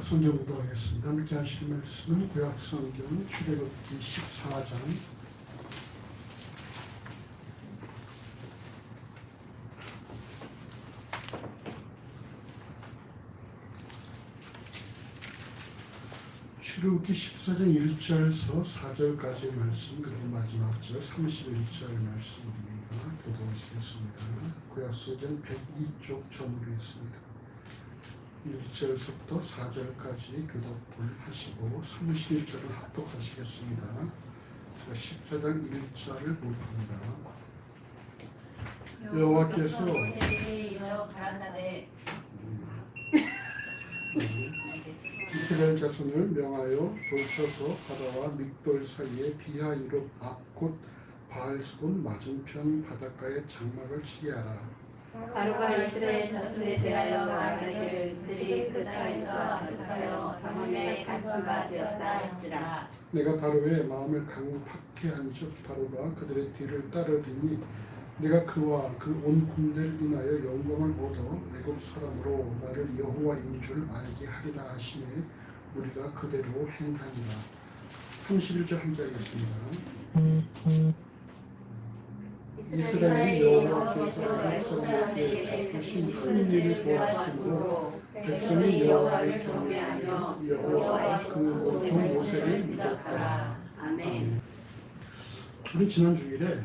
성경 공부하겠습니다. 함께 하실 말씀은 구약성경 출애굽기 14장 1절에서 4절까지의 말씀, 그리고 마지막 절 31절 말씀입니다. 교도하시겠습니다. 구약성경 102쪽 전후로 있습니다. 1절에서부터 4절까지 교독을 하시고 31절을 합독하시겠습니다. 제가 14장 1절을 봅니다. 여호와께서 이스라엘 자손을 명하여 돌쳐서 바다와 믹돌 사이에 비하 이룹 앞 곧 바알스곤 맞은편 바닷가에 장막을 치게 하라. 바로가 이스라엘 자손에 대하여 말하기를 그들이 그 땅에서 아득하여 가문에 갇힌 바 되었다 할지라. 내가 바로의 마음을 강팍해 한즉 바로가 그들의 뒤를 따르리니 내가 그와 그 온 군대를 인하여 영광을 얻어 애굽 사람으로 나를 여호와인 줄 알게 하리라 하시매 우리가 그대로 행하니라. 31절 함께하겠습니다. 이스라엘이 여호와께서 백성에게 베푸신 큰 일을 보았으므로 백성이 여호와를 경외하며 여호와와 그 종 모세를 믿었더라. 아멘. 우리 지난 주일에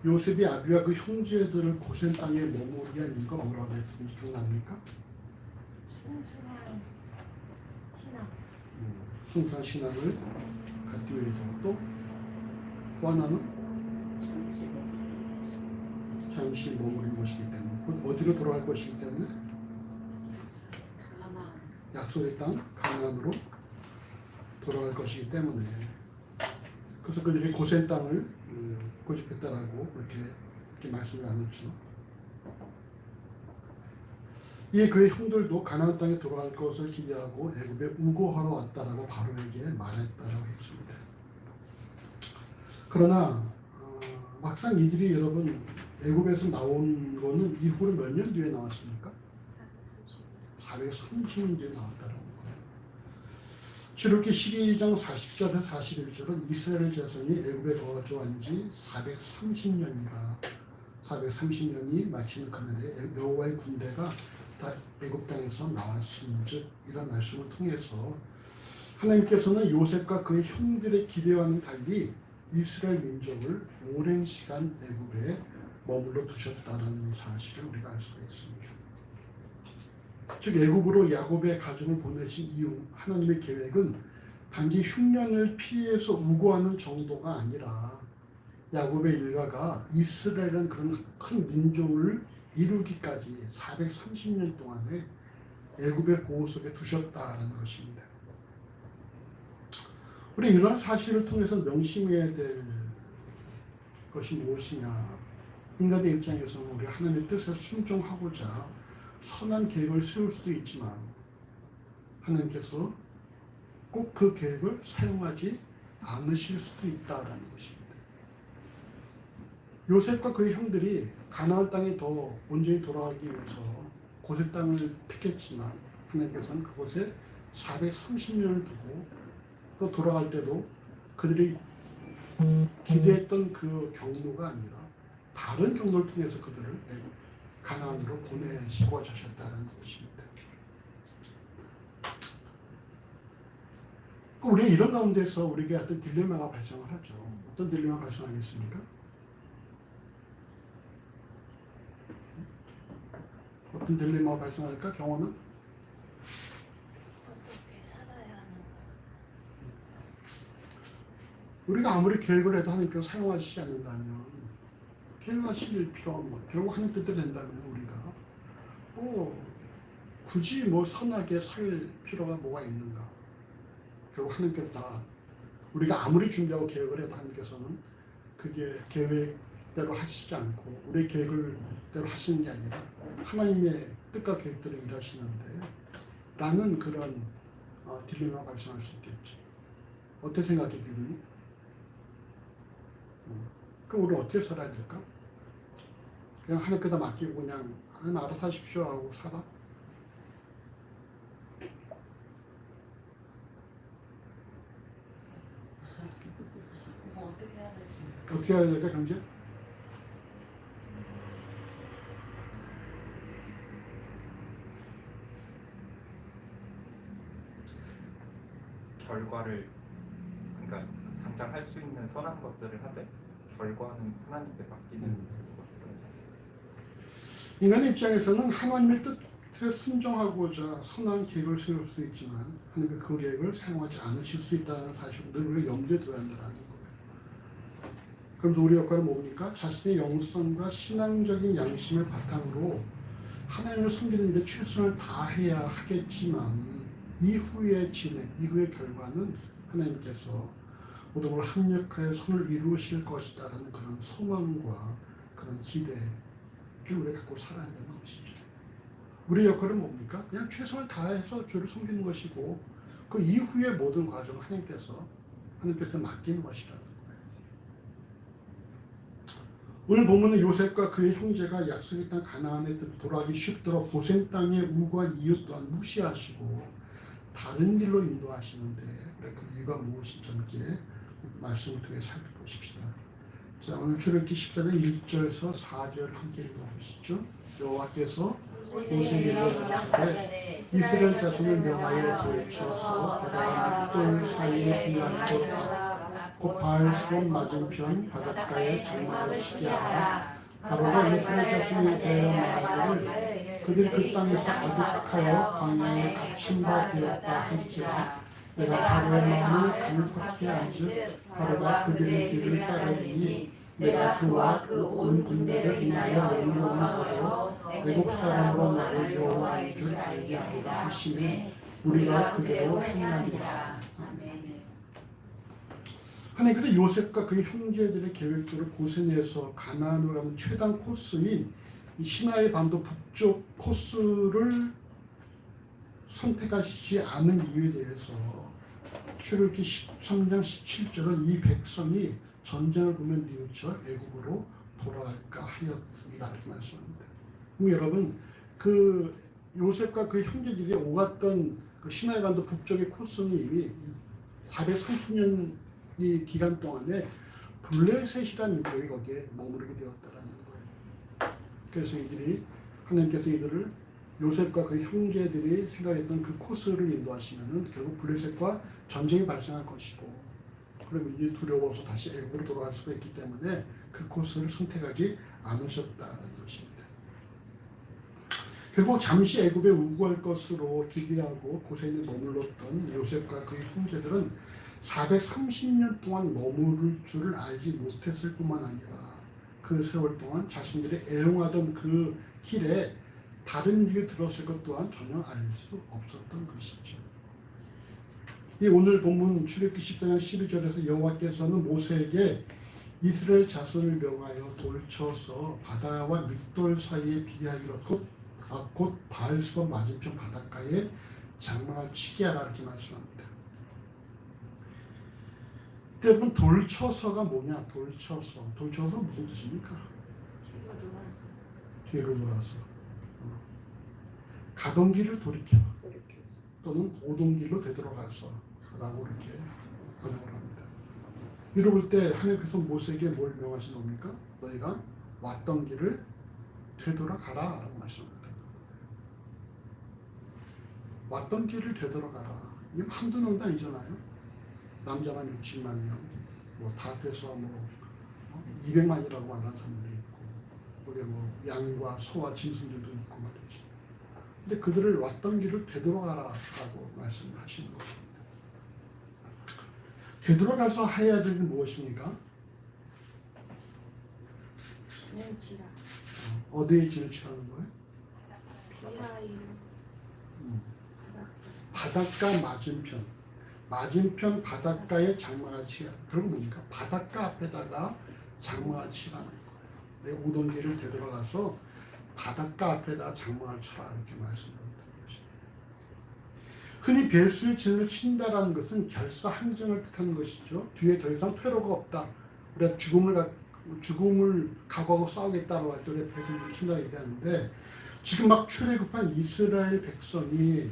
요셉이 아비와 그 형제들을 고센 땅에 머무르게 한 이유가 뭐라고 했는지 기억납니까? 순수한 신앙을 갖기 위해서 또 하나는 잠시 머무르는 것이기 때문에 곧 어디로 돌아갈 것이기 때문에 약속의 땅 가나안으로 돌아갈 것이기 때문에 그래서 그들이 고센 땅을 고집했다라고 이렇게 말씀을 나눴죠. 이에 그의 형들도 가나안 땅에 돌아갈 것을 기대하고 애굽에 우거하러 왔다라고 바로에게 말했다라고 했습니다. 그러나 막상 이들이 여러분 애굽에서 나온 거는 이후로 몇 년 뒤에 나왔습니까? 430년 뒤에 나왔다라고. 출애굽기 12장 40절에서 41절은 이스라엘 자손이 애굽에 거주한 지 430년이라 430년이 마치는 그날에 여호와의 군대가 다 애굽 땅에서 나왔음즉 이런 말씀을 통해서 하나님께서는 요셉과 그의 형들의 기대와는 달리 이스라엘 민족을 오랜 시간 애굽에 머물러 두셨다는 사실을 우리가 알 수가 있습니다. 즉 애굽으로 야곱의 가족을 보내신 이유 하나님의 계획은 단지 흉년을 피해서 우고하는 정도가 아니라 야곱의 일가가 이스라엘이라는 그런 큰 민족을 이루기까지 430년 동안에 애굽의 보호 속에 두셨다는 것입니다. 우리 이러한 사실을 통해서 명심해야 될 것이 무엇이냐. 인간의 입장에서는 우리 하나님의 뜻에 순종하고자 선한 계획을 세울 수도 있지만 하나님께서 꼭 그 계획을 사용하지 않으실 수도 있다는 것입니다. 요셉과 그의 형들이 가나안 땅에 더 온전히 돌아가기 위해서 고센 땅을 택했지만 하나님께서는 그곳에 430년을 두고 또 돌아갈 때도 그들이 기대했던 그 경로가 아니라 다른 경로를 통해서 그들을 가나안으로 보내시고 하셨다는 것입니다. 우리 이런 가운데서 우리에게 어떤 딜레마가 발생을 하죠. 어떤 딜레마가 발생하겠습니까? 어떤 딜레마가 발생할까? 경험은? 어떻게 살아야 하는가? 우리가 아무리 계획을 해도 하나님께서 사용하시지 않는다면 계획하실 필요가 없는 거예요. 결국 하나님 뜻대로 된다면 우리가 굳이 선하게 살 필요가 뭐가 있는가. 결국 하나님께서 다 우리가 아무리 준비하고 계획을 해도 하나님께서는 그게 계획대로 하시지 않고 우리의 계획대로 하시는 게 아니라 하나님의 뜻과 계획대로 일하시는데 라는 그런 딜레마가 발생할 수 있겠지. 어떻게 생각해 기분이? 그럼 우리 어떻게 살아야 될까? 그냥 하나님께다 맡기고 그냥 하나님 알아서 하십시오 하고 살아? 어떻게 해야 될지. 어떻게 해야 될까 경제? 결과를 그러니까 당장 할 수 있는 선한 것들을 하되 결과는 하나님께 맡기는 것들을 인간의 입장에서는 하나님의 뜻에 순종하고자 선한 계획을 세울 수도 있지만 하나님의 그 계획을 사용하지 않으실 수 있다는 사실을 늘 우리가 염두에 둬야 한다는 거예요. 그래서 우리 역할은 뭡니까? 자신의 영성과 신앙적인 양심을 바탕으로 하나님을 섬기는 일에 최선을 다해야 하겠지만 이후의 진행, 이후의 결과는 하나님께서 모든 걸 합력하여 선을 이루실 것이다라는 그런 소망과 그런 기대를 우리가 갖고 살아야 되는 것이죠. 우리의 역할은 뭡니까? 그냥 최선을 다해서 주를 섬기는 것이고 그 이후의 모든 과정을 하나님께서 맡기는 것이라는 거예요. 오늘 본문은 요셉과 그의 형제가 약속의 땅 가나안에 돌아가기 쉽도록 고센 땅의 우과 이웃 또한 무시하시고 다른 길로 인도하시는데 그 이유가 무엇인지 함께 말씀을 통해 살펴보십시다. 자, 오늘 출애굽기 14장 1절에서 4절 함께 읽어보시죠. 여호와께서 모세에게 말하시되 이스라엘 자손을 명하여 도래쳐서 바다와 뜰 사이에 비하고 곧 바알스본 맞은편 바닷가에 장막을 치게 하라. 바로가 이스라엘 자손에 대하여 말하기를 그들이 그 땅에서 아득하여 광야에 갇힌 바 되었다 할지라. 내가 바로의 마음을 강팍케 한즉 바로가 그들의 길을 따르리니 내가 그와 그 온 군대를 인하여 영원하고 애국 사람으로 나를 여호와인 줄 알게 하리라 하시니 우리가 그대로 행하리라. 하나님께서 요셉과 그의 형제들의 계획대로 고센에서 가나안으로 가는 최단 코스인 이 시나이 반도 북쪽 코스를 선택하시지 않은 이유에 대해서 출애굽기 13장 17절은 이 백성이 전쟁을 보면 뉘우쳐 애국으로 돌아갈까 하였습니다. 이렇게 말씀합니다. 그럼 여러분 그 요셉과 그 형제들이 오갔던 그 시나이 반도 북쪽의 코스는 이미 430년이 기간 동안에 블레셋이라는 인물이 거기에 머무르게 되었다라는 거예요. 그래서 하나님께서 이들을 요셉과 그 형제들이 생각했던 그 코스를 인도하시면은 결국 블레셋과 전쟁이 발생할 것이고, 그러면 이제 두려워서 다시 애굽으로 돌아갈 수가 있기 때문에 그 코스를 선택하지 않으셨다는 것입니다. 결국 잠시 애굽에 우구할 것으로 기대하고 고센에 머물렀던 요셉과 그의 형제들은 430년 동안 머무를 줄을 알지 못했을 뿐만 아니라 그 세월 동안 자신들이 애용하던 그 길에 다른 일이 들었을 것 또한 전혀 알 수 없었던 것이죠. 이 오늘 본문 출애굽기 14장 12절에서 여호와께서는 모세에게 이스라엘 자손을 명하여 돌쳐서 바다와 밑돌 사이에 비하기로 곧 바알스본 맞은편 바닷가에 장막을 치게 하라 이렇게 말씀합니다. 여러분 돌쳐서가 뭐냐? 돌쳐서 무슨 뜻입니까? 뒤로 돌아서 가던 길을 돌이켜 또는 오던 길로 되돌아가서 라고 이렇게 번역을 합니다. 이를 볼 때 하나님께서 모세에게 뭘 명하신 겁니까? 너희가 왔던 길을 되돌아가라 라고 말씀합니다. 왔던 길을 되돌아가라. 이게 한두 명도 아니잖아요. 남자만 60만 명, 다 합해서 200만이라고 말하는 사람들이 있고, 우리 양과 소와 짐승들도 있고 말이죠. 근데 그들을 왔던 길을 되돌아가라라고 말씀하시는 것입니다. 되돌아가서 해야 될 게 무엇입니까? 진을 치라. 어디에 진을 치라는 거예요? 비하이로. 바닷가 맞은편 바닷가에 장막을 치라. 그건 뭡니까? 바닷가 앞에다가 장막을 치라는 거예요. 내 오던 길을 되돌아가서 바닷가 앞에다 장막을 쳐라 이렇게 말씀합니다. 흔히 배수의 진을 친다라는 것은 결사항정을 뜻하는 것이죠. 뒤에 더 이상 퇴로가 없다. 우리가 죽음을 각오하고 싸우겠다고 할 때 우리가 배들을 친다고 얘기하는데 지금 막 출애굽한 이스라엘 백성이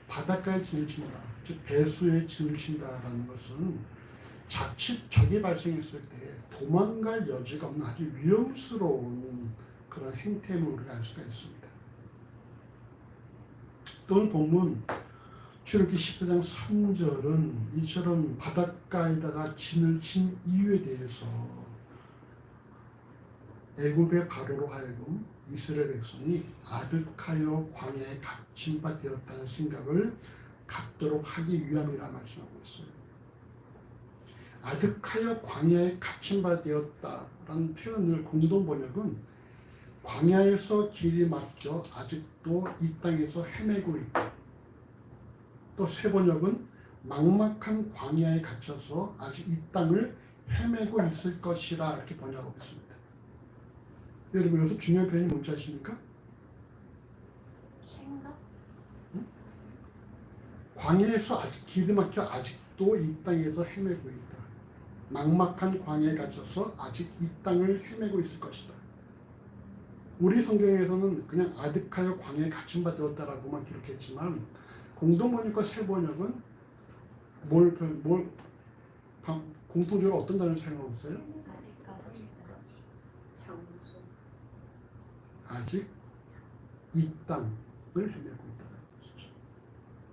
바닷가에 진을 친다, 즉 배수에 진을 친다라는 것은 자칫 적이 발생했을 때 도망갈 여지가 없는 아주 위험스러운 그런 행태임을 우리가 알 수가 있습니다. 또는 본문 출애굽기 14장 3절은 이처럼 바닷가에다가 진을 친 이유에 대해서 애굽의 바로로 하여금 이스라엘 백성이 아득하여 광야에 갇힌 바 되었다는 생각을 갖도록 하기 위함이라 말씀하고 있어요. 아득하여 광야에 갇힌 바 되었다라는 표현을 공동 번역은 광야에서 길이 막혀 아직도 이 땅에서 헤매고 있다. 또 새 번역은 막막한 광야에 갇혀서 아직 이 땅을 헤매고 있을 것이라 이렇게 번역하고 있습니다. 여러분 여기서 중요한 표현이 뭔지 아십니까? 생각? 광야에서 아직 길이 막혀 아직도 이 땅에서 헤매고 있다. 막막한 광야에 갇혀서 아직 이 땅을 헤매고 있을 것이다. 우리 성경에서는 그냥 아득하여 광야에 갇힌 바 되었다라고만 기록했지만 공동번역과 새번역은 공통적으로 어떤 단어를 사용하고 있어요? 아직까지. 장소. 아직 이 땅을 헤매고 있다는 것이죠.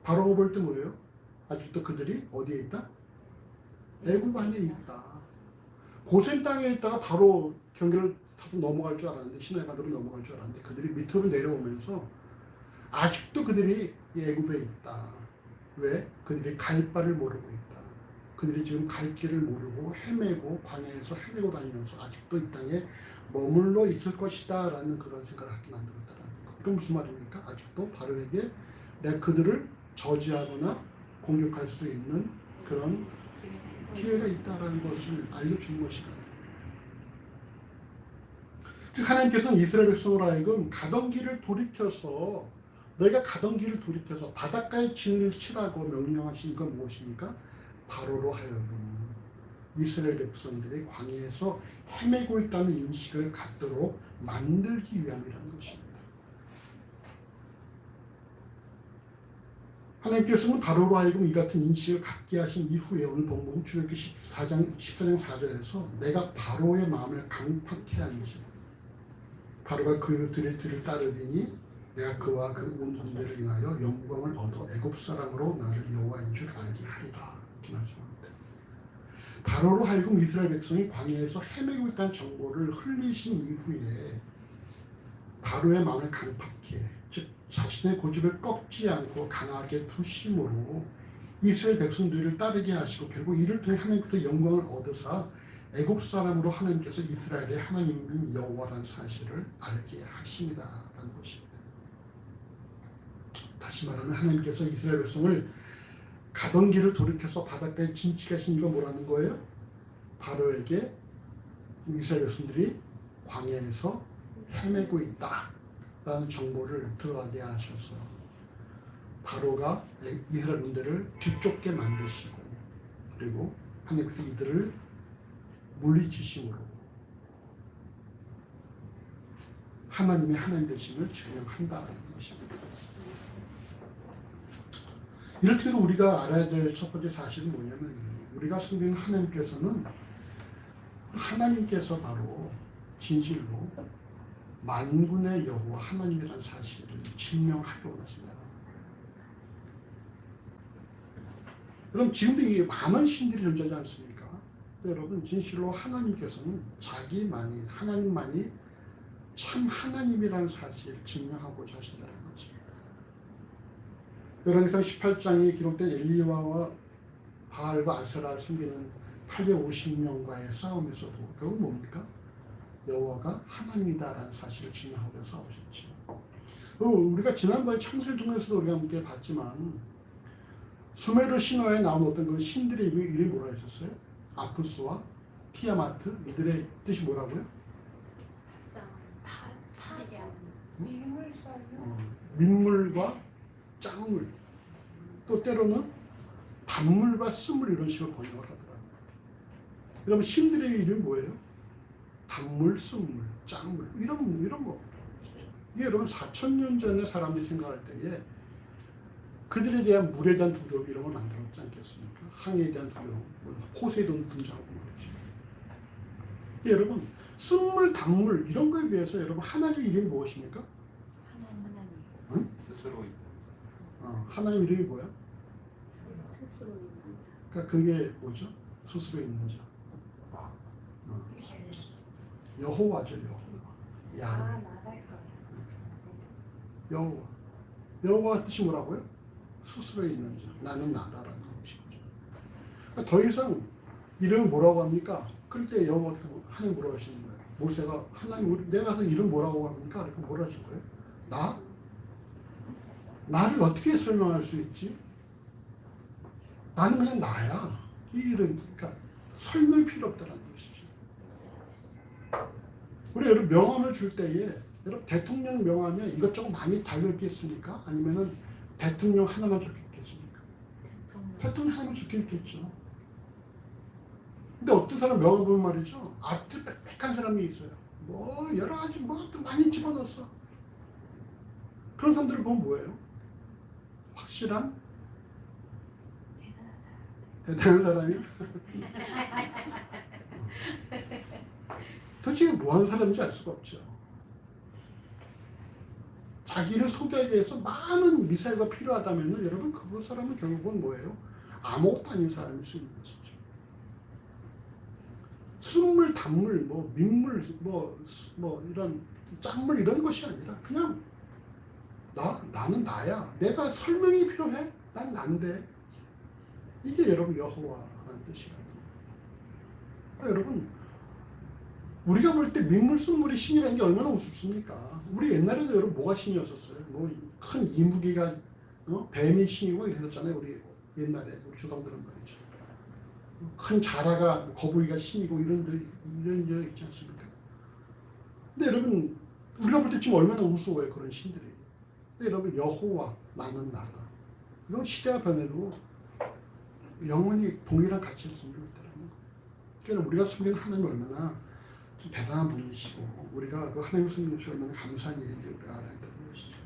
바로 볼 때 뭐예요? 아직도 그들이 어디에 있다? 애굽 안에 있다. 고센 땅에 있다가 바로 경계를 타서 넘어갈 줄 알았는데, 시나이 바다로 넘어갈 줄 알았는데 그들이 밑으로 내려오면서 아직도 그들이 애굽에 있다. 왜? 그들이 갈 바를 모르고 있다. 그들이 지금 갈 길을 모르고 헤매고 광야에서 헤매고 다니면서 아직도 이 땅에 머물러 있을 것이다 라는 그런 생각을 하게 만들었다는 거. 그럼 무슨 말입니까? 아직도 바로에게 내가 그들을 저지하거나 공격할 수 있는 그런 기회가 있다라는 것을 알려주는 것이다. 즉 하나님께서는 이스라엘 백성으로 하여금 가던 길을 돌이켜서 너희가 가던 길을 돌이켜서 바닷가에 진을 치라고 명령하신 건 무엇입니까? 바로로 하여금 이스라엘 백성들이 광야에서 헤매고 있다는 인식을 갖도록 만들기 위함이라는 것입니다. 하나님께서는 바로로 하여금 이 같은 인식을 갖게 하신 이후에 오늘 본문 출애굽기 14장 4절에서 내가 바로의 마음을 강팍케 하는지 바로가 그들의 뒤를 따르리니 내가 그와 그 온 군대를 인하여 영광을 얻어 애굽 사람으로 나를 여호와인 줄 알게 하리라 이렇게 말씀합니다. 바로로 하여금 이스라엘 백성이 광야에서 헤매고 있다는 정보를 흘리신 이후에 바로의 마음을 강팍해 즉 자신의 고집을 꺾지 않고 강하게 투심으로 이스라엘 백성들을 따르게 하시고 결국 이를 통해 하나님께서 영광을 얻으사 애굽 사람으로 하나님께서 이스라엘의 하나님인 여호와라는 사실을 알게 하십니다라는 것입니다. 다시 말하면 하나님께서 이스라엘 백성을 가던 길을 돌이켜서 바닷가에 진치게 하신 이유가 뭐라는 거예요? 바로에게 이스라엘 백성들이 광야에서 헤매고 있다라는 정보를 들어가게 하셔서 바로가 이스라엘 군대를 뒤쫓게 만드시고 그리고 하나님께서 이들을 물리치심으로 하나님의 하나님 되심을 증명한다는 것입니다. 이렇게 해서 우리가 알아야 될 첫 번째 사실은 뭐냐면 우리가 섬기는 하나님께서 바로 진실로 만군의 여호와 하나님이라는 사실을 증명하려 원하신다. 그럼 지금도 이 많은 신들이 존재하지 않습니까? 여러분 진실로 하나님께서는 하나님만이 참 하나님이라는 사실을 증명하고자 하신다는 것입니다. 열왕기상 18장에 기록된 엘리야와 바알과 아세라를 섬기는 850명과의 싸움에서도 결국 뭡니까? 여호와가 하나님이다라는 사실을 증명하고 싸우셨죠. 우리가 지난번에 창세를 통해서도 우리가 함께 봤지만 수메르 신화에 나온 어떤 그 신들의 이름이 뭐라 했었어요? 아프스와 티아마트 이들의 뜻이 뭐라고요? 타야. 민물살요. 민물과 짱물 또 때로는 단물과 쓴물 이런 식으로 번역을 하더라고요. 여러분 신들의 이름이 뭐예요? 단물, 쓴물, 짠물 이런 거. 이게 여러분 4,000년 전에 사람들이 생각할 때에 그들에 대한 물에 대한 두려움 이런 걸 만들었지 않겠습니까? 항해에 대한 두려움, 포세이돈 등장하고 말이죠. 여러분 쓴물, 단물 이런 거에 비해서 여러분 하나님 이름이 무엇입니까? 응? 스스로 하나님 이름이 뭐야? 스스로 있는 자. 그러니까 그게 뭐죠? 스스로 있는 자. 여호와죠, 여호와. 야훼. 나랄 거야. 여호와. 여호와 뜻이 뭐라고요? 스스로 있는 자. 나는 나다라는 것이죠. 그러니까 더 이상 이름을 뭐라고 합니까? 그럴 때 여호와께서 하나님 뭐라고 하시는 거예요? 모세가 하나님 내가 가서 이름 뭐라고 합니까? 그러니까 뭐라 하실 거예요? 나? 나를 어떻게 설명할 수 있지? 나는 그냥 나야. 이 이름, 그러니까 설명이 필요 없다는 것이죠. 우리 여러분 명함을 줄 때에 여러분 대통령 명함에 이것저것 많이 달려있겠습니까? 아니면은 대통령 하나만 적혀있겠습니까? 대통령 하나만 적혀있겠죠. 근데 어떤 사람 명함 보면 말이죠. 앞뒤 빽빽한 사람이 있어요. 뭐 여러 가지 뭐또 많이 집어넣었어. 그런 사람들을 보면 뭐예요? 확실한 대단한 사람이요? 도대체 뭐하는 사람인지 알 수가 없죠. 자기를 소개하기 위해서 많은 미사일과 필요하다면 여러분 그 사람은 결국은 뭐예요? 아무것도 아닌 사람일 수 있는 것이죠. 순물, 단물, 뭐 민물, 뭐 이런 짠물 이런 것이 아니라 그냥 나는 나야. 내가 설명이 필요해? 난 난데. 이게 여러분 여호와라는 뜻이라는 거예요. 여러분 우리가 볼 때 민물, 순물이 신이라는 게 얼마나 우습습니까? 우리 옛날에도 여러분 뭐가 신이었었어요? 뭐 큰 이무기가 뱀이 신이고 이랬었잖아요. 우리 옛날에 우리 조상들은 말이죠. 큰 자라가 거북이가 신이고 이런 적 있지 않습니까? 근데 여러분 우리가 볼 때 지금 얼마나 우스워요 그런 신들이. 근데 여러분 여호와 나는 나다. 이런 시대가 변해도 영원히 동일한 가치를 지니고 있다는 거. 그러니까 우리가 숨기는 하나님 얼마나 좀 대단한 분이시고 우리가 그 하나님을 숨기는 것이 얼마나 감사한 일인지 우리가 알아야 되는 것이죠.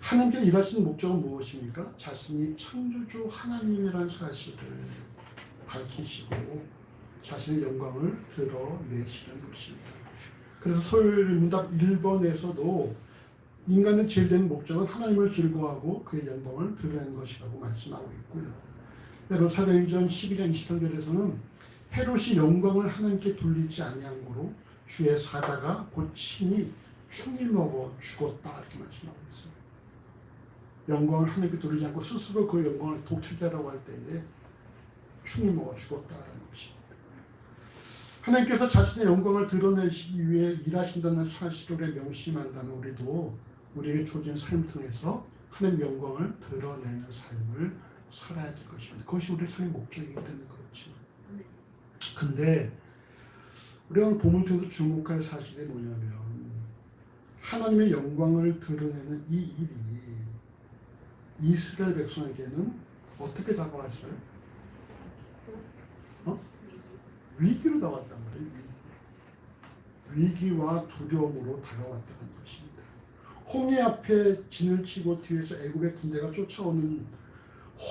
하나님께 일하시는 목적은 무엇입니까? 자신이 창조주 하나님이라는 사실을 밝히시고 자신의 영광을 드러내시는 것입니다. 그래서 소요일 문답 1번에서도 인간의 제일 된 목적은 하나님을 즐거워하고 그의 영광을 드러내는 것이라고 말씀하고 있고요. 여러분 사도행전 12장 23절에서는 헤롯이 영광을 하나님께 돌리지 아니함으로 주의 사자가 곧 친히 충이 먹어 죽었다 이렇게 말씀하고 있어요. 영광을 하나님께 돌리지 않고 스스로 그 영광을 독차지하라고 할 때에 충이 먹어 죽었다라는 것입니다. 하나님께서 자신의 영광을 드러내시기 위해 일하신다는 사실을 명심한다는 우리도 우리에게 주어진 삶을 통해서 하나님 영광을 드러내는 삶을 살아야 될 것입니다. 그것이 우리 삶의 목적이기 때문에 그렇죠. 근데 우리가 오늘 본문을 통해서 주목할 사실이 뭐냐면 하나님의 영광을 드러내는 이 일이 이스라엘 백성에게는 어떻게 다가왔어요? 위기로 다가왔단 말이에요. 위기와 두려움으로 다가왔다는 것입니다. 홍해 앞에 진을 치고 뒤에서 애굽의 군대가 쫓아오는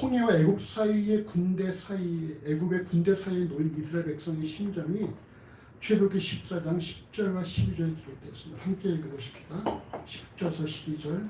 홍해와 애굽 사이의 군대 사이, 애굽의 군대 사이에 놓인 이스라엘 백성의 심정이 출애굽기 14장 10절과 12절에 기록되었습니다. 함께 읽어보십시다. 10절에서 12절.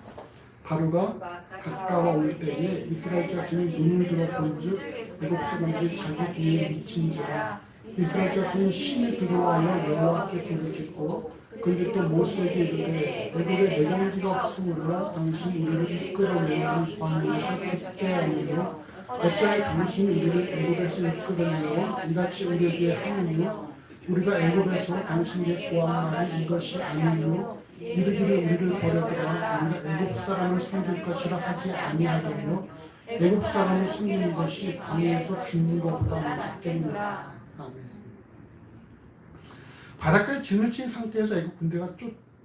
바로가 가까워 올 때에 이스라엘 자손이 눈을 들어 본즉 애굽 사람들이 자기 뒤에 미친지라 이스라엘 자손이 심히 두려워하여 여호와께 부르짖고 그들이 또 모세에게 이르되 애굽에 내장지가 없으므로 당신이 우리를 이끌어내는 광야에서 죽게 하느뇨 어찌하여 당신이 우리를 애굽에서 이끌어내어 이같이 우리에게 하느뇨 우리가 애굽에서 당신에게 구한 말이 이것이 아니뇨 이르기를 우리를 버려두라 우리가 애굽 사람을 숨길 것이라 하지 아니하더뇨 애굽 사람을 숨기는 것이 광야에서 죽는 것보다 낫겠노라. 아멘. 바닷가에 진을 친 상태에서 애굽 군대가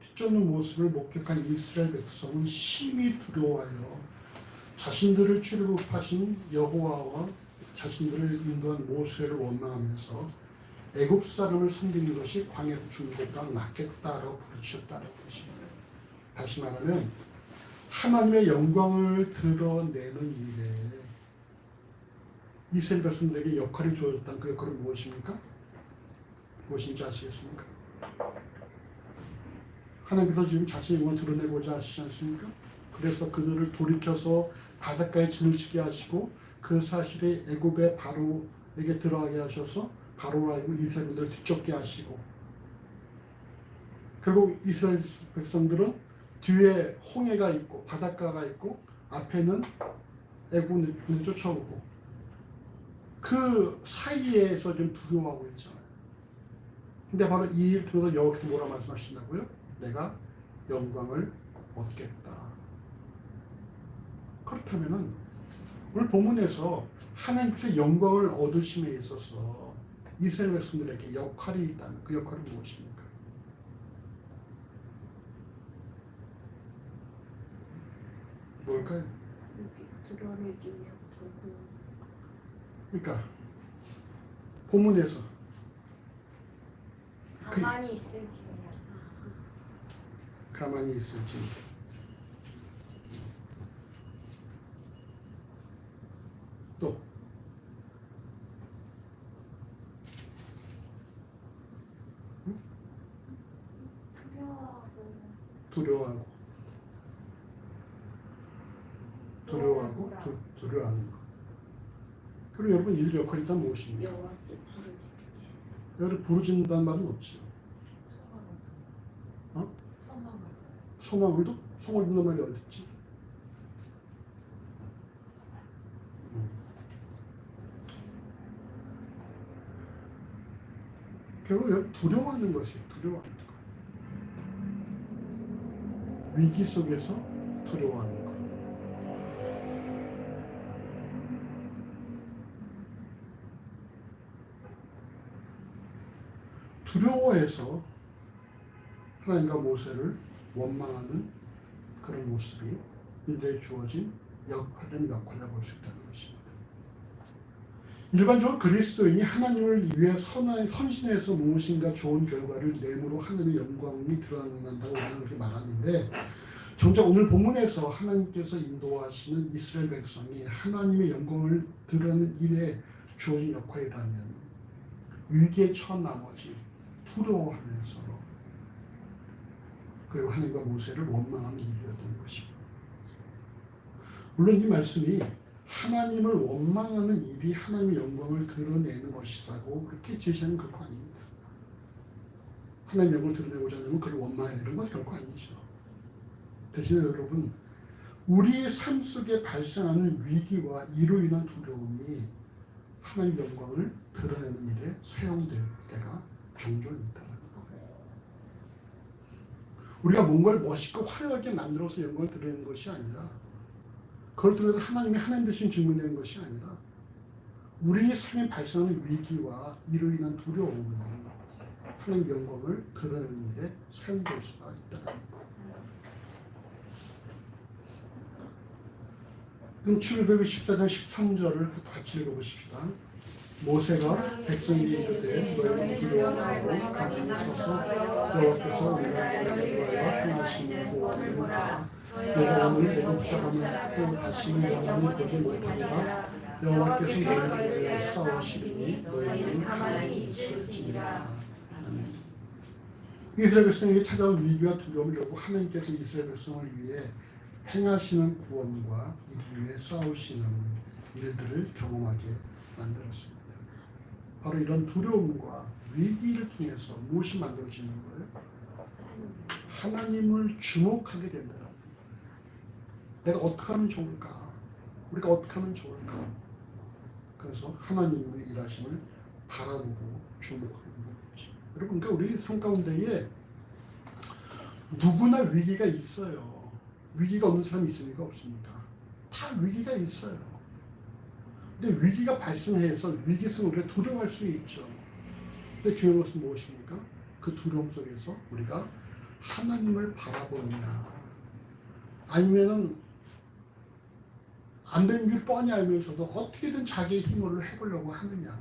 뒤쫓는 모습을 목격한 이스라엘 백성은 심히 두려워하여 자신들을 출애굽하신 여호와와 자신들을 인도한 모세를 원망하면서 애굽 사람을 섬기는 것이 광야로 죽는 것보다 낫겠다라고 부르짖었다는 것입니다. 다시 말하면 하나님의 영광을 드러내는 일에 이스라엘 백성들에게 역할이 주어졌다는 그 역할은 무엇입니까? 무엇인지 아시겠습니까? 하나님께서 지금 자신의 영광을 드러내고자 하시지 않습니까? 그래서 그들을 돌이켜서 바닷가에 진을 치게 하시고 그 사실에 애굽의 바로에게 들어가게 하셔서 바로로 하여금 이스라엘들을 뒤쫓게 하시고 결국 이스라엘 백성들은 뒤에 홍해가 있고 바닷가가 있고 앞에는 애굽을 쫓아오고 그 사이에서 좀 두려워하고 있잖아요. 근데 바로 이 일 통해서 여호와께서 뭐라 말씀하신다고요? 내가 영광을 얻겠다. 그렇다면은 오늘 본문에서 하나님께서 영광을 얻으심에 있어서 이스라엘 백성들에게 역할이 있다는 그 역할은 무엇입니까? 뭘까요? 드러내기냐 그러니까 본문에서 가만히 있을지 가만히 있을지 또 두려워하고 두려워하는 것. 그리고 여러분 이들 역할이 일단 무엇입니까? 여호와께 부르짖게 여러분 부르짖는다는 말은 없죠. 소망을도? 소망을 듣는 말이 어디 있지? 결국 두려워하는 것이에요. 두려워하는 것. 위기 속에서 두려워하는 것. 두려워해서 하나님과 모세를 원망하는 그런 모습이 이들에게 주어진 역할이라고 볼 수 있다는 것입니다. 일반적으로 그리스도인이 하나님을 위해 헌신해서 무엇인가 좋은 결과를 내므로 하나님의 영광이 드러난다고 우리는 그렇게 말하는데 정작 오늘 본문에서 하나님께서 인도하시는 이스라엘 백성이 하나님의 영광을 드러내는 일에 주어진 역할이라면 위기에 처한 나머지 두려워하면서 그리고 하나님과 모세를 원망하는 일이었던 것입니다. 물론 이 말씀이 하나님을 원망하는 일이 하나님의 영광을 드러내는 것이라고 그렇게 제시하는 결코 아닙니다. 하나님의 영광을 드러내고자 하면 그를 원망하는 일은 건 결코 아니죠. 대신에 여러분 우리의 삶 속에 발생하는 위기와 이로 인한 두려움이 하나님의 영광을 드러내는 일에 사용될 때가 종종 있다는 거예요. 우리가 뭔가를 멋있고 화려하게 만들어서 영광을 드러내는 것이 아니라 그걸 통해서 하나님이 하나님 되신 증명되는 것이 아니라 우리의 삶에 발생하는 위기와 이로 인한 두려움은 하나님의 영광을 드러내는 일에 사용될 수가 있다는 거예요. 그럼 출애굽기 14장 13절을 같이 읽어보십시다. 모세가 백성에게 이르되 너희는 두려워하고 가만히 서서 여호와께서 우리를 위하여 행하신 구원을 보라. 내가 오늘 애굽 사람을 또 다시는 영원히 보지 못하리라. 여호와께서 너희를 위하여 싸우시리니 너희는 가만히 있을지니라. 이스라엘 백성에게 찾아온 위기와 두려움을 겪고 하나님께서 이스라엘 백성을 위해 행하시는 구원과 이를 위해 싸우시는 일들을 경험하게 만들었습니다. 바로 이런 두려움과 위기를 통해서 무엇이 만들어지는 거예요? 하나님을 주목하게 된다는 거예요. 내가 어떻게 하면 좋을까? 우리가 어떻게 하면 좋을까? 그래서 하나님의 일하심을 바라보고 주목하는 거죠. 여러분, 그러니까 우리 삶 가운데에 누구나 위기가 있어요. 위기가 없는 사람이 있습니까? 없습니까? 다 위기가 있어요. 근데 위기가 발생해서 위기 속에 우리가 두려워할 수 있죠. 근데 중요한 것은 무엇입니까? 그 두려움 속에서 우리가 하나님을 바라보느냐 아니면은 안 되는 줄 뻔히 알면서도 어떻게든 자기의 힘으로 해보려고 하느냐.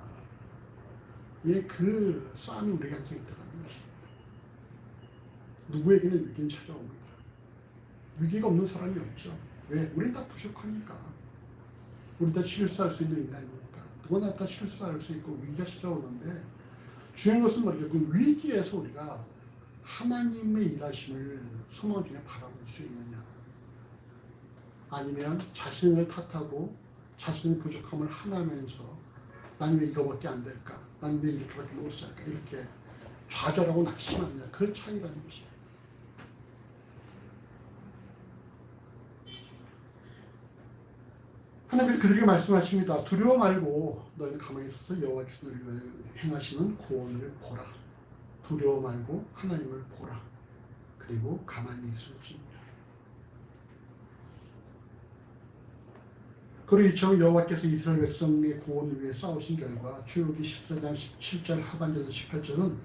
그 싸움이 우리가 항상 있다는 것입니다. 누구에게는 위기는 찾아옵니다. 위기가 없는 사람이 없죠. 왜? 우린 다 부족하니까. 우리 다 실수할 수 있는 인간이니까. 누구나 다 실수할 수 있고 위기가 찾아오는데 중요한 것은 말이죠. 그 위기에서 우리가 하나님의 일하심을 소망 중에 바라볼 수 있느냐. 아니면 자신을 탓하고 자신의 부족함을 하나면서 난 왜 이거밖에 안 될까? 난 왜 이렇게밖에 못 살까? 이렇게 좌절하고 낙심하느냐. 그 차이라는 것이에요. 하나님께서 그들에게 말씀하십니다. 두려워 말고 너희는 가만히 있어서 여호와께서 너희를 행하시는 구원을 보라. 두려워 말고 하나님을 보라. 그리고 가만히 있을지니라. 그리고 이처럼 여호와께서 이스라엘 백성의 구원을 위해 싸우신 결과 출애굽기 14장 17절 하반절에서 18절은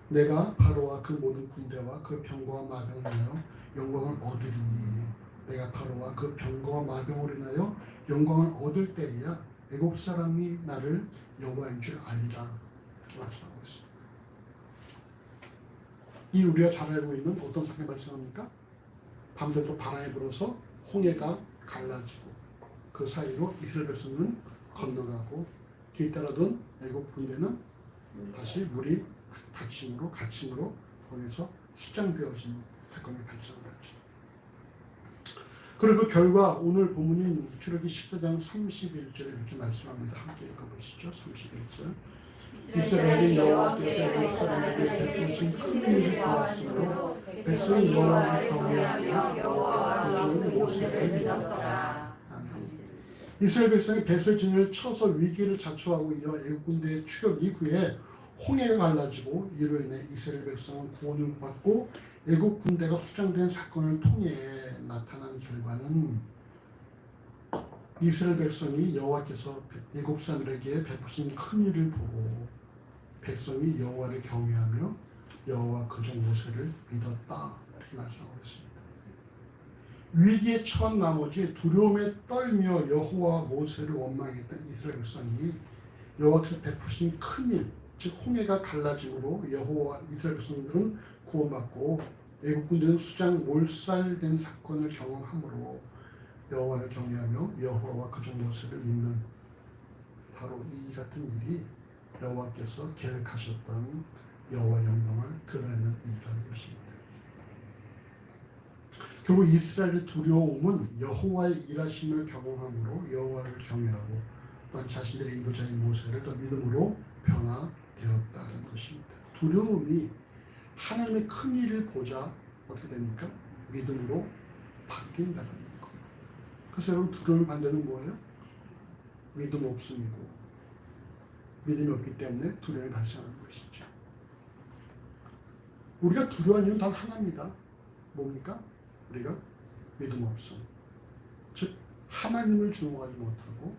내가 바로와 그 모든 군대와 그 병거와 마병을 인하여 영광을 얻으리니 내가 바로와 그 병거와 마병을 인하여 영광을 얻을 때에야 애굽 사람이 나를 여호와인 줄 알리라. 이렇게 말씀하고 있습니다. 이 우리가 잘 알고 있는 어떤 사건이 발생합니까? 밤새도록 바람이 불어서 홍해가 갈라지고 그 사이로 이스라엘 백성은 건너가고 뒤따르던 애굽 군대는 다시 물이 갇힘으로 거기서 수장되어진 사건이 발생을 하죠. 그리고 그 결과 오늘 본문인 출애굽기 14장 31절에 이렇게 말씀합니다. 함께 읽어보시죠. 31절. 이스라엘이 여호와께서 애굽 사람에게 베푸신 큰 일을 보았으므로 백성이 여호와를 경외하며 여호와와 그 종 모세를 믿었더라. 이스라엘 백성이 벳을진을 쳐서 위기를 자초하고 이어 애굽 군대의 추격 이후에 홍해가 갈라지고 이로 인해 이스라엘 백성은 구원을 받고 애굽 군대가 수장된 사건을 통해 나타난 결과는 이스라엘 백성이 여호와께서 애굽 사람들에게 베푸신 큰 일을 보고 백성이 여호와를 경외하며 여호와 그 종 모세를 믿었다. 이렇게 말씀하고 있습니다. 위기에 처한 나머지 두려움에 떨며 여호와 모세를 원망했던 이스라엘 백성이 여호와께서 베푸신 큰 일, 즉 홍해가 갈라짐으로 여호와 이스라엘 백성들은 구원받고 애굽 군대는 수장 몰살된 사건을 경험함으로 여호와를 경외하며 여호와와 그 종 모세를 믿는 바로 이 같은 일이 여호와께서 계획하셨던 여호와 영광을 드러내는 일이라는 것입니다. 결국 이스라엘의 두려움은 여호와의 일하심을 경험함으로 여호와를 경외하고 또한 자신들의 인도자인 모세를 또 믿음으로 변화되었다는 것입니다. 두려움이 하나님의 큰 일을 보자 어떻게 됩니까? 믿음으로 바뀐다는 거예요. 그래서 여러분 두려움을 반대는 뭐예요? 믿음 없음이고 믿음이 없기 때문에 두려움이 발생하는 것이죠. 우리가 두려워하는 이유는 단 하나입니다. 뭡니까? 우리가 믿음 없음. 즉 하나님을 주목하지 못하고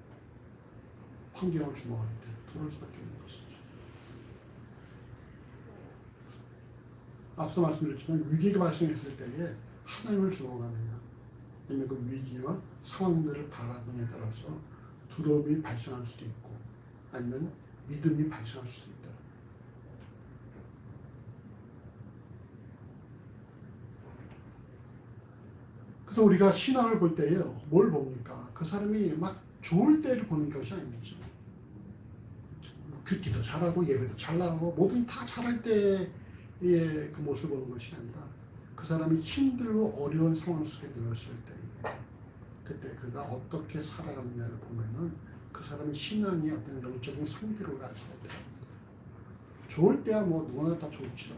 환경을 주목할 때 두려울 수밖에 없는 것이죠. 앞서 말씀드렸지만 위기가 발생했을 때에 하나님을 주목하느냐 아니면 그 위기와 상황들을 바라보느냐에 따라서 두려움이 발생할 수도 있고 아니면 믿음이 발생할 수도 있다. 그래서 우리가 신앙을 볼 때에 뭘 봅니까? 그 사람이 막 좋을 때를 보는 것이 아니죠. 큐티도 잘하고 예배도 잘 나가고 뭐든 다 잘할 때의 그 모습을 보는 것이 아니라 그 사람이 힘들고 어려운 상황 속에 들어있을 때 그때 그가 어떻게 살아가느냐를 보면은 그 사람의 신앙이 어떤 영적인 성기를 알 수가 있다. 좋을 때야 뭐 누구나 다 좋죠.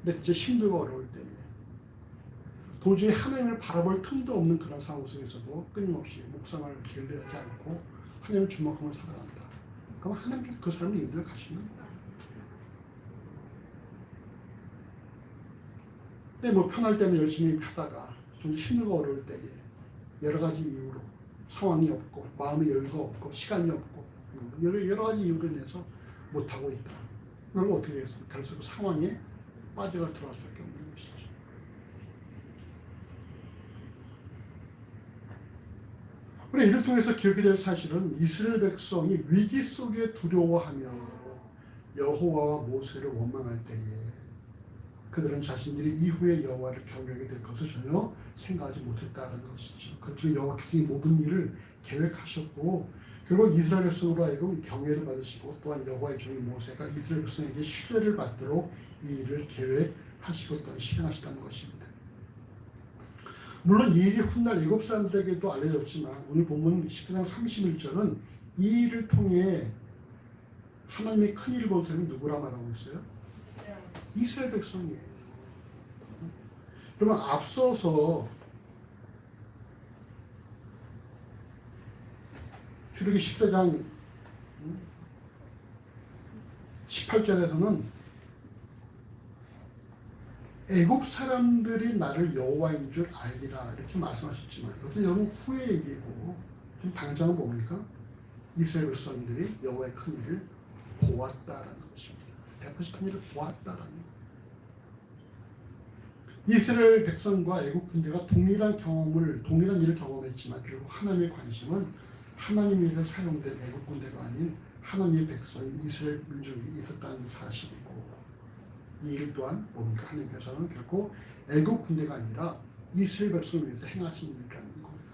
근데 이제 힘들고 어려울 때에 도저히 하나님을 바라볼 틈도 없는 그런 상황 속에서도 끊임없이 묵상을 게을리하지 않고 하나님을 주목하며 살아간다. 그럼 하나님께서 그 사람을 인도해 가시는 거야. 근데 뭐 편할 때는 열심히 하다가 좀 힘들고 어려울 때에 여러 가지 이유로 상황이 없고 마음의 여유가 없고 시간이 없고 여러 가지 이유로 인해서 못하고 있다. 그럼 어떻게 되겠습니까? 그래서 그 상황에 빠져가 들어갈 수밖에 없는 것이죠. 우리 이를 통해서 기억해야 될 사실은 이스라엘 백성이 위기 속에 두려워하며 여호와와 모세를 원망할 때에 그들은 자신들이 이후에 여호와를 경외하게 될 것을 전혀 생각하지 못했다는 것이죠. 그렇죠. 여호와께서 이 모든 일을 계획하셨고 결국 이스라엘 백성으로 하여금 경외를 받으시고 또한 여호와의 종 모세가 이스라엘 백성에게 신뢰를 받도록 이 일을 계획하시고 또한 실행하셨다는 것입니다. 물론 이 일이 훗날 애굽 사람들에게도 알려졌지만 오늘 본문 10장 31절은 이 일을 통해 하나님의 큰 일을 본 사람이 누구라 말하고 있어요? 이스라엘 백성이에요. 그러면 앞서서 출애굽기 14장 18절에서는 애굽 사람들이 나를 여호와인 줄 알리라 이렇게 말씀하셨지만 이것은 여러분 후의 얘기고 지금 당장은 뭡니까? 이스라엘 백성들이 여호와의 큰 일을 보았다라는 것입니다. 100% 큰 일을 보았다라는 것. 이스라엘 백성과 애굽 군대가 동일한 일을 경험했지만 결국 하나님의 관심은 하나님의 일에 사용된 애굽 군대가 아닌 하나님의 백성인 이스라엘 민족이 있었다는 사실이고 이 일 또한 뭡니까? 하나님께서는 결코 애굽 군대가 아니라 이스라엘 백성을 위해서 행하신 일이라는 겁니다.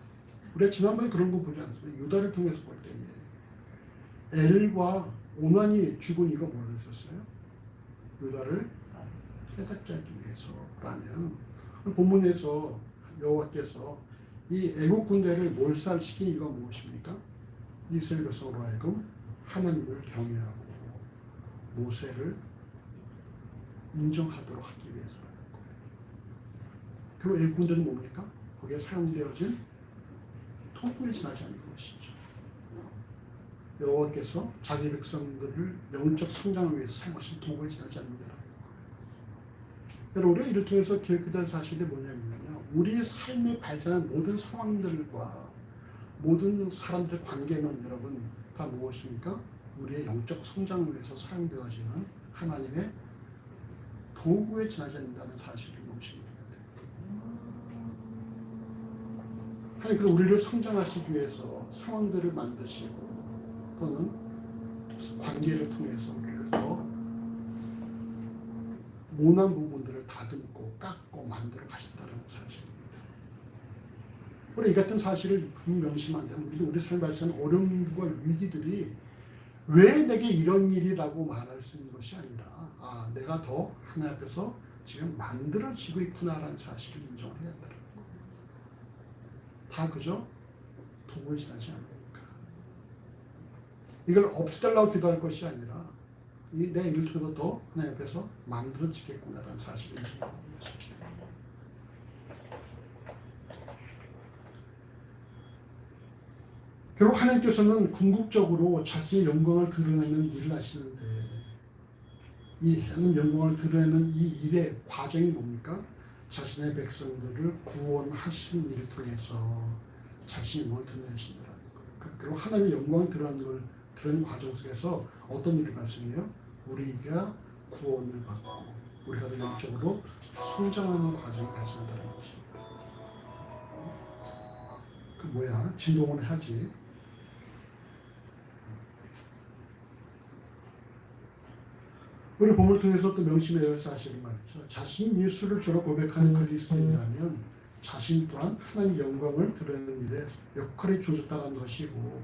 우리가 지난번에 그런 거 보지 않습니까? 유다를 통해서 볼 때에 엘과 오난이 죽은 이유가 뭐라고 했었어요? 유다를 깨닫게 하기 위해서라면 본문에서 여호와께서 이 애국 군대를 몰살시킨 이유가 무엇입니까? 이스라엘 백성으로 하여금 하나님을 경외하고 모세를 인정하도록 하기 위해서라는 거예요. 그리고 애국 군대는 뭡니까? 거기에 사용되어진 토구에 지나지 않는 것이죠. 여호와께서 자기 백성들을 영적 성장을 위해서 사용하신 도구에 지나지 않는다라는 거예요. 여러분 우리가 이를 통해서 기억해야 될 사실이 뭐냐면요. 우리의 삶에 발생한 모든 상황들과 모든 사람들의 관계는 여러분 다 무엇입니까? 우리의 영적 성장을 위해서 사용되어지는 하나님의 도구에 지나지 않는다는 사실을 명심해야 돼요. 하나님께서 우리를 성장하시기 위해서 상황들을 만드시고 또는 관계를 통해서 우리를 더 모난 부분들을 다듬고 깎고 만들어 가신다는 사실입니다. 우리 이 같은 사실을 명심한다면 우리 삶에 발생하는 어려움과 위기들이 왜 내게 이런 일이라고 말할 수 있는 것이 아니라 내가 더 하나님 앞에서 지금 만들어지고 있구나라는 사실을 인정을 해야 한다는 겁니다. 다 그저 도구에 지나지 않으니까. 이걸 없애달라고 기도할 것이 아니라 내 일을 통해서 더 하나님 앞에서 만들어지겠구나라는 사실을 인정하는 것입니다. 결국 하나님께서는 궁극적으로 자신의 영광을 드러내는 일을 하시는데 이 하나님 영광을 드러내는 이 일의 과정이 뭡니까? 자신의 백성들을 구원하시는 일을 통해서 자신의 영광을 드러내신다는 거예요. 그리고 하나님의 영광을 드러내는 과정 속에서 어떤 일을 발생해요? 우리가 구원을 받고 우리가 더 영적으로 성장하는 과정이 발생한다는 것입니다. 그 뭐야? 진동을 하지. 우리 본문을 통해서 또 명심해야 할 사실은 말이죠. 자신이 예수를 주로 고백하는 그리스도인이라면 자신 또한 하나님의 영광을 드러내는 일에 역할이 주어졌다는 것이고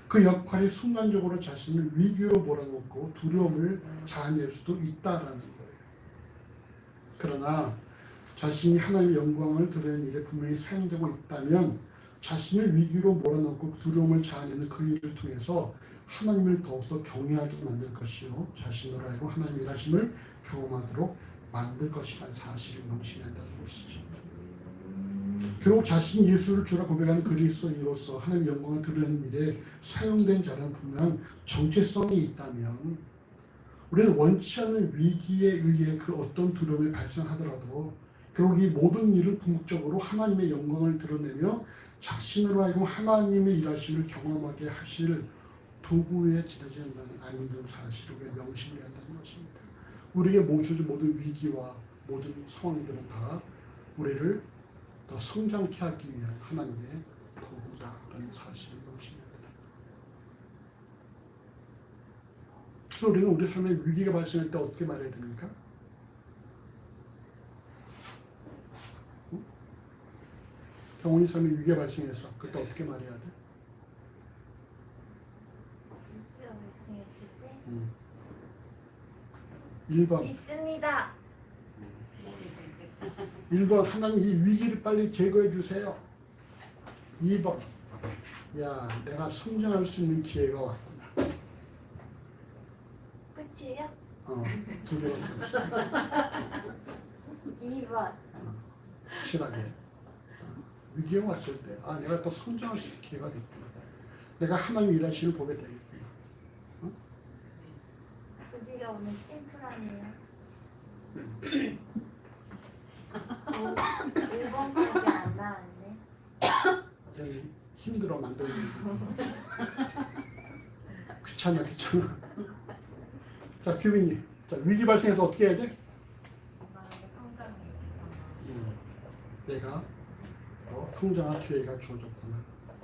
그 역할이 순간적으로 자신을 위기로 몰아넣고 두려움을 자아낼 수도 있다라는 거예요. 그러나 자신이 하나님의 영광을 드러내는 일에 분명히 사용되고 있다면 자신을 위기로 몰아넣고 두려움을 자아내는 그 일을 통해서 하나님을 더욱더 경외하게 만들 것이요 자신으로 하여금 하나님의 일하심을 경험하도록 만들 것이라는 사실을 명심해야 한다는 것이죠. 결국 자신이 예수를 주라 고백하는 그리스도인으로서 하나님의 영광을 드러내는 일에 사용된 자는 분명한 정체성이 있다면 우리는 원치 않는 위기에 의해 그 어떤 두려움이 발생하더라도 결국 이 모든 일을 궁극적으로 하나님의 영광을 드러내며 자신으로 하여금 하나님의 일하심을 경험하게 하실 도구에 지나지 않는 사실을 우리가 명심해야 한다는 것입니다. 우리에게 모든 위기와 모든 상황들은 다 우리를 더 성장케 하기 위한 하나님의 도구다라는 라는 사실을 명심해야 됩니다. 그래서 우리는 우리 삶에 위기가 발생할 때 어떻게 말해야 됩니까? 병원이 삶에 위기가 발생했어. 그때 어떻게 말해야 돼? 뉴스가 발생했을 때 1번 믿습니다. 1번 하나님 이 위기를 빨리 제거해 주세요. 2번 야 내가 성장할 수 있는 기회가 왔구나. 끝이에요? 두 개가 들었어. 2번. 확실하게 위기가 왔을 때 내가 또 성장할 수 있는 기회가 됐구나. 내가 하나님 일하시는 보게 되겠구나. 우리가 오늘 심플하네요. 1번까지 안 나왔네. 되게 힘들어 만들기. 귀찮아. 자 규빈님, 자 위기 발생해서 어떻게 해야 돼? 내가 성장할 기회가 주어졌구나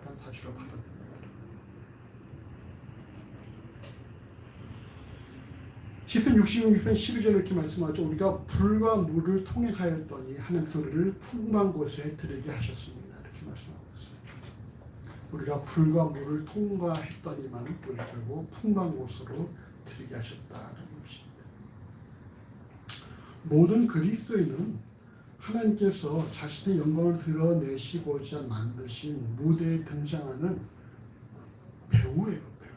라는 사실을 받아들입니다. 시편 66편 12절에 이렇게 말씀하죠. 우리가 불과 물을 통행하였더니 하나님께서 우리를 풍부한 곳에 들게 하셨습니다. 이렇게 말씀하고 있습니다. 우리가 불과 물을 통과했더니만 우리 결국 풍부한 곳으로 들게 하셨다는 것입니다. 모든 그리스도인은 하나님께서 자신의 영광을 드러내시고자 만드신 무대에 등장하는 배우예요. 배우.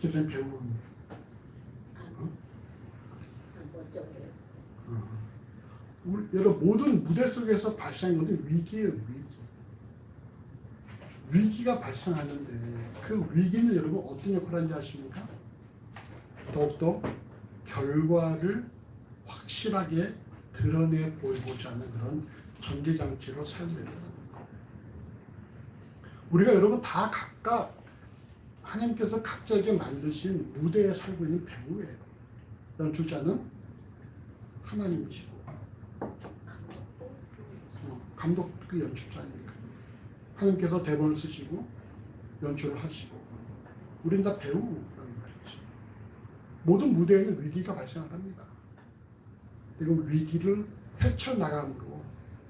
제가 배우입니다. 여러분 모든 무대 속에서 발생하는 것은 위기예요. 위기. 위기가 발생하는데 그 위기는 여러분 어떤 역할을 하는지 아십니까? 더욱더 결과를 확실하게 드러내 보이고자 하는 그런 전개장치로 사용되는 거예요. 우리가 여러분 다 각각 하나님께서 각자에게 만드신 무대에 살고 있는 배우예요. 연출자는 하나님이시고 감독도 연출자입니다. 하나님께서 대본을 쓰시고 연출을 하시고 우린 다 배우라는 말이죠. 모든 무대에는 위기가 발생을 합니다. 그리고 위기를 헤쳐나감으로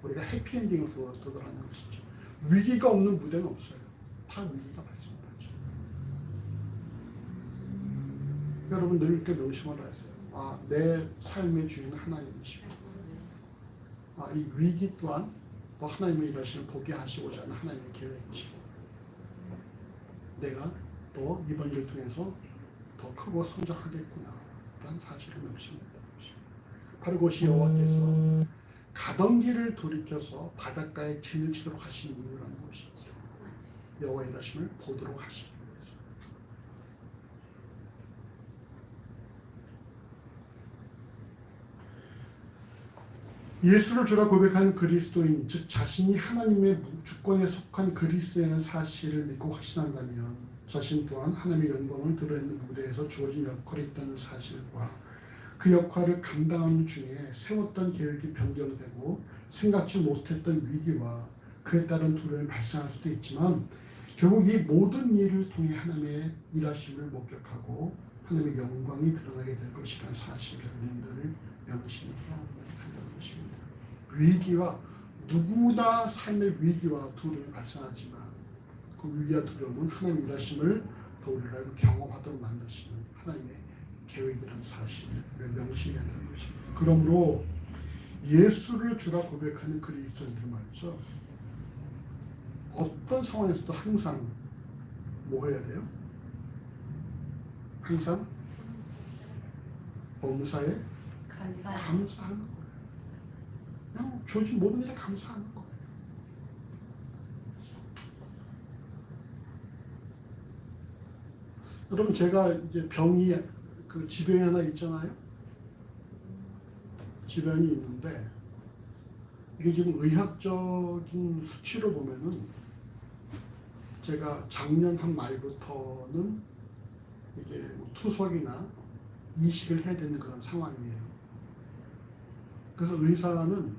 우리가 해피엔딩을 도달하는 것이죠. 위기가 없는 무대는 없어요. 다 위기가 발생하죠. 여러분 늘 이렇게 명심을 하세요. 내 삶의 주인은 하나님이시고 이 위기 또한 또 하나님의 일하시는 보게 하시고자 하는 하나님의 계획이시고 내가 또 이번 일을 통해서 더 크고 성장하겠구나 라는 사실을 명심한다는 것입니다. 바로 그것이 여호와께서 가던 길을 돌이켜서 바닷가에 진을 치도록 하신 이유라는 것이죠. 여호와의 일하심을 보도록 하시기 위해서. 예수를 주라 고백하는 그리스도인, 즉 자신이 하나님의 주권에 속한 그리스도인의 사실을 믿고 확신한다면 자신 또한 하나님의 영광을 드러내는 무대에서 주어진 역할이 있다는 사실과 그 역할을 감당하는 중에 세웠던 계획이 변경되고 생각지 못했던 위기와 그에 따른 두려움이 발생할 수도 있지만 결국 이 모든 일을 통해 하나님의 일하심을 목격하고 하나님의 영광이 드러나게 될 것이라는 사실을 늘 명심하고 한다는 것입니다. 위기와 누구나 삶의 위기와 두려움이 발생하지만 그 위기와 두려움은 하나님의 일하심을 더 우리가 경험하도록 만드시는 하나님의 계획이라는 사실을 명심해야 되는 것입니다. 그러므로 예수를 주라 고백하는 그리스도인들 말이죠. 어떤 상황에서도 항상 뭐 해야 돼요? 항상 범사에 감사하는 거예요. 그냥 주어진 모든 일에 감사하는 거예요. 여러분 제가 이제 병이 그 지병이 하나 있잖아요. 지병이 있는데 이게 지금 의학적인 수치로 보면은 제가 작년 한 말부터는 이게 뭐 투석이나 이식을 해야 되는 그런 상황이에요. 그래서 의사는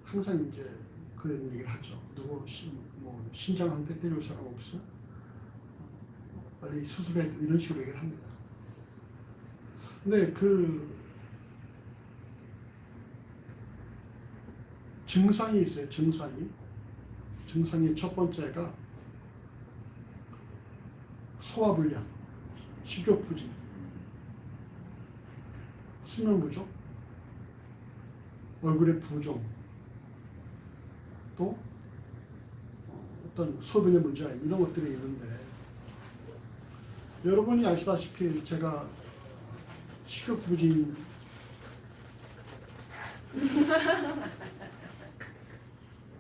항상 이제 그런 얘기를 하죠. 누구 신장 한 대 때릴 사람 없어? 빨리 수술해 이런 식으로 얘기를 합니다. 근데 그 증상이 있어요. 증상이 첫 번째가 소화불량, 식욕부진, 수면 부족, 얼굴에 부종, 또 어떤 소변의 문제 이런 것들이 있는데, 여러분이 아시다시피 제가 식욕부진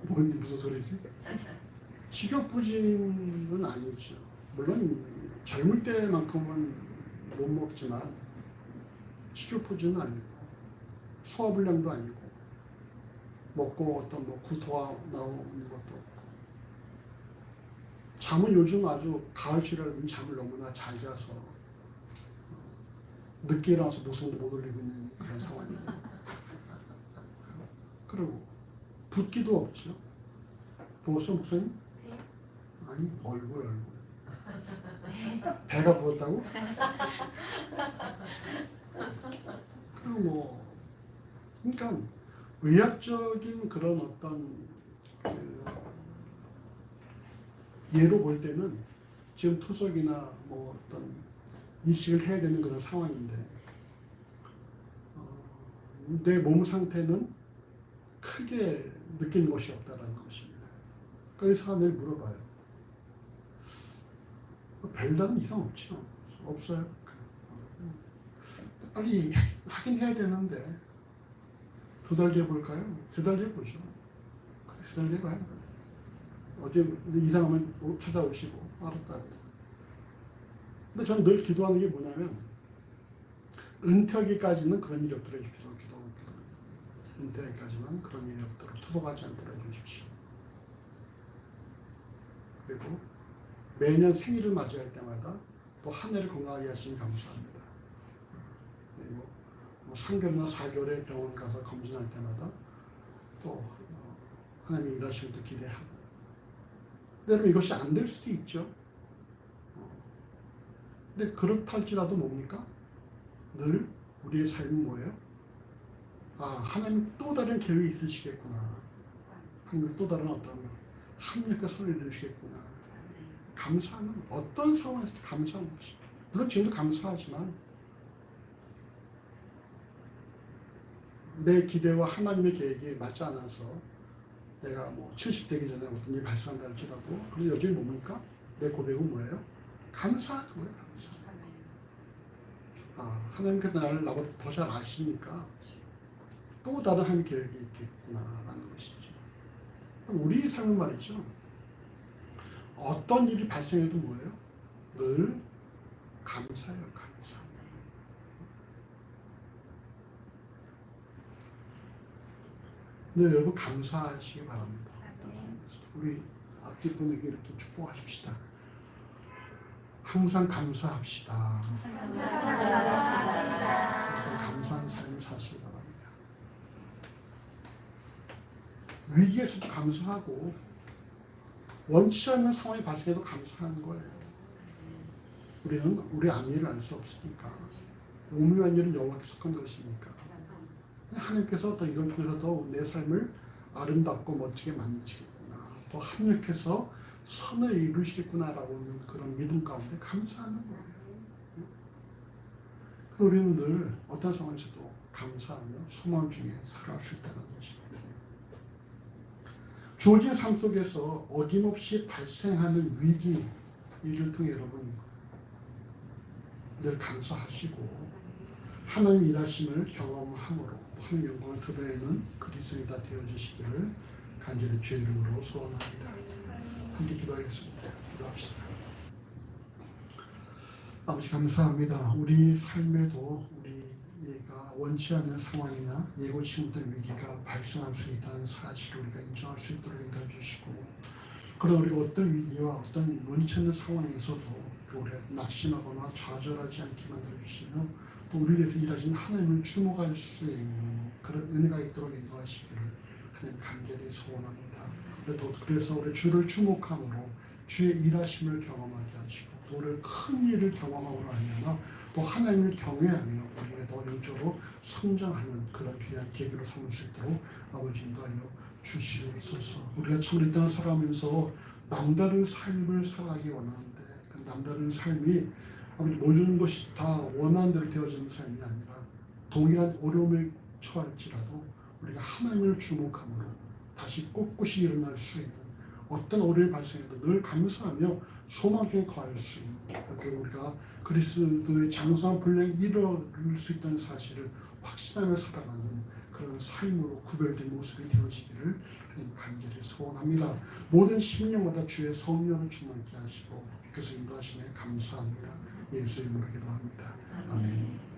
무슨 소리지? 식욕부진은 아니죠. 물론 젊을 때만큼은 못 먹지만 식욕부진은 아니고 소화불량도 아니고 먹고 어떤 구토가 나오는 것도 없고, 잠은 요즘 아주 가을치라는 잠을 너무나 잘 자서 늦게 일어나서 목숨도 못 올리고 있는 그런 상황이고, 그리고 붓기도 없죠. 부었어 목사님? 아니 얼굴. 배가 부었다고? 그리고 그러니까 의학적인 그런 어떤 예로 볼 때는 지금 투석이나 어떤 이식을 해야 되는 그런 상황인데, 내 몸 상태는 크게 느낀 것이 없다라는 것입니다. 의사가 늘 물어봐요. 별다른 이상 없죠? 없어요. 빨리 하긴 해야 되는데 2달 뒤에 볼까요? 3달 뒤에 보죠. 3달 뒤에 가요. 어제 이상하면 찾아오시고 알았다고. 근데 저는 늘 기도하는 게 뭐냐면, 은퇴하기까지는 그런 일이 없도록 해주십시오. 은퇴하기까지만 그런 일이 없도록, 투석하지 않도록 해주십시오. 그리고 매년 생일을 맞이할 때마다 또 한 해를 건강하게 하시니 감사합니다. 그리고 3개월이나 4개월에 병원 가서 검진할 때마다 또 하나님이 일하시는 것도 기대하고. 근데 여러분, 이것이 안 될 수도 있죠. 근데 그렇다 할지라도 뭡니까? 늘 우리의 삶은 뭐예요? 하나님 또 다른 계획이 있으시겠구나. 하나님 또 다른 어떤 하나님께 손을 이루시겠구나. 감사하는, 어떤 상황에서도 감사하는 것이. 물론 지금도 감사하지만 내 기대와 하나님의 계획이 맞지 않아서 내가 70 되기 전에 어떤 일이 발생한다 할지라도, 그런데 여전히 뭡니까? 내 고백은 뭐예요? 감사하는 거예요. 감사. 하나님께서 나를 나보다 더 잘 아시니까 또 다른 하나님 계획이 있겠구나라는 것이죠. 우리 삶은 말이죠. 어떤 일이 발생해도 뭐예요? 늘 감사해요. 감사. 네, 여러분 감사하시기 바랍니다. 우리 앞뒤 분에게 이렇게 축복하십시다. 항상 감사합시다. 항상 감사한 삶을 사시기 바랍니다. 위기에서도 감사하고, 원치 않는 상황이 발생해도 감사하는 거예요. 우리는 우리 안위를 알 수 없으니까. 오묘한 일은 여호와께 속한 것이니까. 하나님께서 또 이걸 통해서 더 내 삶을 아름답고 멋지게 만드시겠구나, 또 합력해서 선을 이루시겠구나라고 하는 그런 믿음 가운데 감사하는 거예요. 그래서 우리는 늘 어떤 상황에서도 감사하며 소망 중에 살아갈 수 있다는 것입니다. 주어진 삶 속에서 어김없이 발생하는 위기, 이를 통해 여러분 늘 감사하시고 하나님 일하심을 경험함으로 하나님 영광을 드러내는 그리스도인이 다 되어주시기를 간절히 주의 이름으로 소원합니다. 함께 기도하겠습니다. 기도합시다. 아버지 감사합니다. 우리 삶에도 우리가 원치 않는 상황이나 예고치 못한 위기가 발생할 수 있다는 사실을 우리가 인정할 수 있도록 인도해 주시고, 그러나 우리가 어떤 위기와 어떤 원치 않는 상황에서도 우리가 낙심하거나 좌절하지 않게 만들어 주시며, 또 우리를 위해서 일하시는 하나님을 주목할 수 있는 그런 은혜가 있도록 인도하시기를 하나님 간절히 소원합니다. 그래서 우리 주를 주목함으로 주의 일하심을 경험하게 하시고 또 우리 큰 일을 경험함으로 알면 또 하나님을 경외하며 우리가 더 영적으로 성장하는 그런 귀한 계기로 삼을 수 있도록 아버지 인도하여 주시옵소서. 우리가 참 이 땅을 살아가면서 남다른 삶을 살아가기 원하는데 그 남다른 삶이 아버지 모든 것이 다 원하는 대로 되어지는 삶이 아니라 동일한 어려움에 처할지라도 우리가 하나님을 주목함으로 다시 꼿꼿이 일어날 수 있는 어떤 어려움이 발생해도 늘 감사하며 소망 중에 거할 수 있는 그렇게 우리가 그리스도의 장성한 분량이 이룰 수 있다는 사실을 확신하며 살아가는 그런 삶으로 구별된 모습이 되어지기를 간절히 소원합니다. 모든 심령마다 주의 성령을 충만케 하시고 교수님도 하시네 감사합니다. 예수의 이름으로 기도합니다. 아멘.